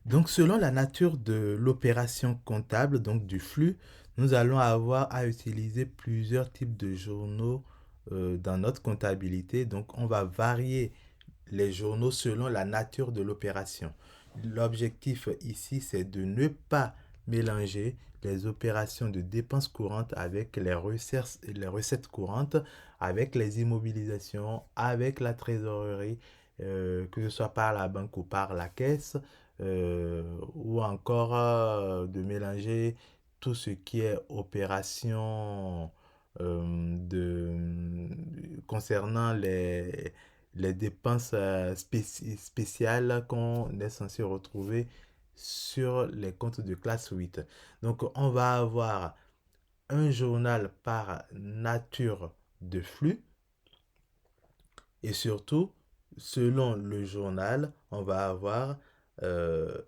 Donc, selon la nature de l'opération comptable, donc du flux, nous allons avoir à utiliser plusieurs types de journaux dans notre comptabilité. Donc, on va varier les journaux selon la nature de l'opération. L'objectif ici, c'est de ne pas mélanger les opérations de dépenses courantes avec les recettes courantes, avec les immobilisations, avec la trésorerie, que ce soit par la banque ou par la caisse, ou encore de mélanger tout ce qui est opération concernant les dépenses spéciales qu'on est censé retrouver sur les comptes de classe 8. Donc, on va avoir un journal par nature de flux et surtout, selon le journal, on va avoir euh,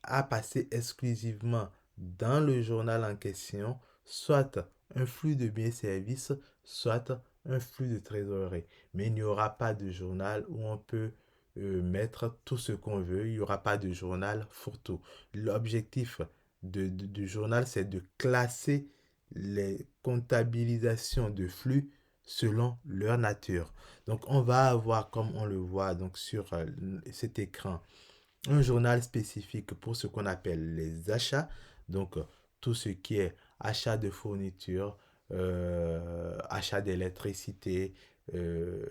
à passer exclusivement dans le journal en question, soit un flux de biens et services, soit un flux de trésorerie. Mais il n'y aura pas de journal où on peut mettre tout ce qu'on veut. Il n'y aura pas de journal fourre-tout. L'objectif du journal, c'est de classer les comptabilisations de flux selon leur nature. Donc, on va avoir, comme on le voit donc sur cet écran, un journal spécifique pour ce qu'on appelle les achats. Donc, tout ce qui est achat de fournitures, achat d'électricité, euh,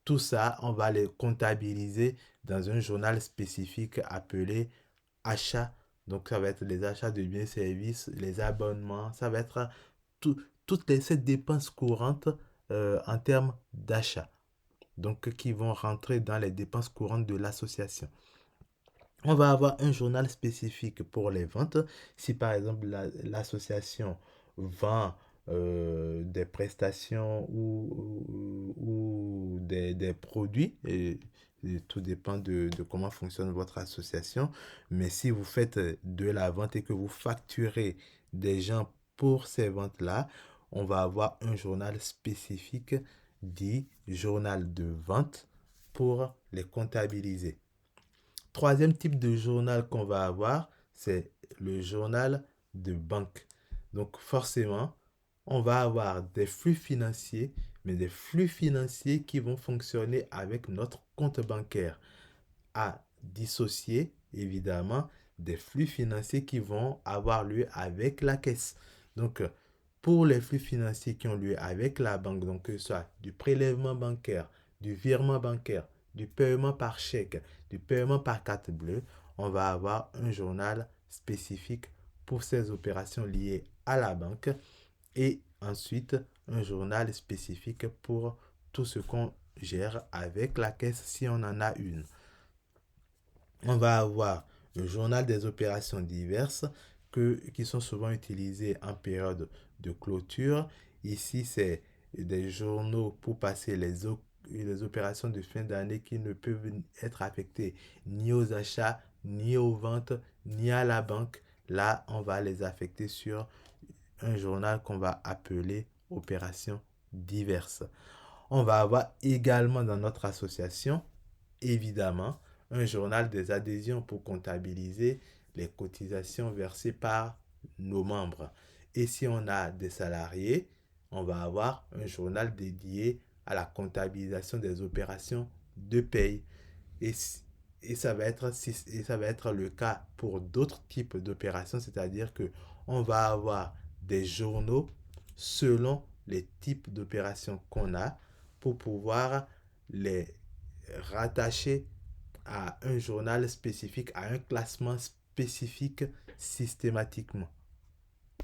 tout ça, on va les comptabiliser dans un journal spécifique appelé achats. Donc, ça va être les achats de biens et services, les abonnements, ça va être ces dépenses courantes en termes d'achat. Donc, qui vont rentrer dans les dépenses courantes de l'association. On va avoir un journal spécifique pour les ventes. Si par exemple l'association vend des prestations ou des produits, et tout dépend de comment fonctionne votre association. Mais si vous faites de la vente et que vous facturez des gens pour ces ventes-là, on va avoir un journal spécifique dit journal de vente pour les comptabiliser. Troisième type de journal qu'on va avoir, c'est le journal de banque. Donc forcément, on va avoir des flux financiers, mais des flux financiers qui vont fonctionner avec notre compte bancaire, à dissocier évidemment des flux financiers qui vont avoir lieu avec la caisse. Donc, pour les flux financiers qui ont lieu avec la banque, donc que ce soit du prélèvement bancaire, du virement bancaire, du paiement par chèque, du paiement par carte bleue, on va avoir un journal spécifique pour ces opérations liées à la banque et ensuite un journal spécifique pour tout ce qu'on gère avec la caisse si on en a une. On va avoir le journal des opérations diverses qui sont souvent utilisées en période de clôture. Ici, c'est des journaux pour passer les opérations de fin d'année qui ne peuvent être affectées ni aux achats, ni aux ventes, ni à la banque. Là, on va les affecter sur un journal qu'on va appeler opérations diverses. On va avoir également dans notre association, évidemment, un journal des adhésions pour comptabiliser les cotisations versées par nos membres. Et si on a des salariés, on va avoir un journal dédié à la comptabilisation des opérations de paye. Et, et ça va être le cas pour d'autres types d'opérations, c'est-à-dire que on va avoir des journaux selon les types d'opérations qu'on a pour pouvoir les rattacher à un journal spécifique, à un classement spécifique systématiquement.